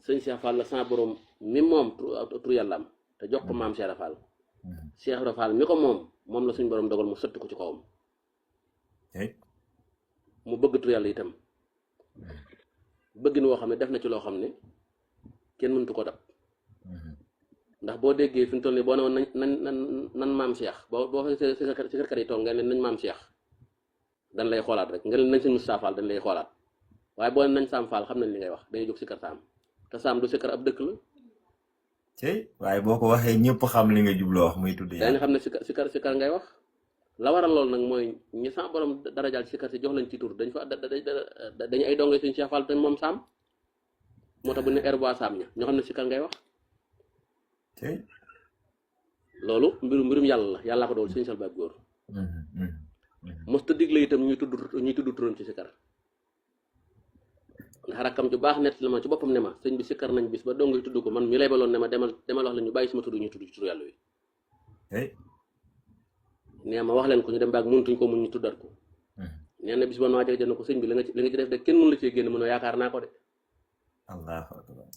sëñ Cheikh Fall la sama borom mi moom tur yàllaam te jox ko maam Cheikh Fall Cheikh Fall mi ko moom la suñ borom dogal mu sëtt ko ci kawam mu bëgg tur yàlla itam bëggin woo xam ne def na ci loo xam ne kenn mëntu ko dab ndax boo déggee fi mu toll nii boo ne woon nan maam Cheikh boo xasee si kërkat yi toog nga leen nañ maam Cheikh dañ lay xoolaat rek nga leen nañ sëñ Moustapha Fall dañ lay xoolaat waaye boo ne nañ Sam Fall xam nañ li ngay wax dañuy jóg si kër Sam te Sam du si kër ab dëkk la. waaye boo ko waxee ñëpp xam li nga jubloo wax muy tudd dañu xam ne si kër ngay wax la waral loolu nag mooy ñi sa borom darajaal si kër si jox lañ ci tur dañ fa dañu ay donge suñu Cheikh Fall te moom Sam moo tax bu ne herbois Sam ña ñoo xam ne si kër ngay wax. loolu mbirum yàlla la yàllaa ko dool sëñ Sall Baab Góor mosta digle itam ñuy tudd turam ci sikkar ndax rakkam ju baax nett la ma ci boppam ne ma sëñ bi sikkar nañ bis ba dong tudd ko man mi lay baloon ne ma demal wax la ñu bàyyi sama tudd ñuy tudd ci turu yàlla wi nee ma wax leen ko ñu dem baag mënutuñ ko mun ñu tuddat ko nee na bis ba noo jege jël na ko sëñ bi li nga ci def de kenn mënu la cee génn mënoo yaakaar naa ko de. Allahu akbar.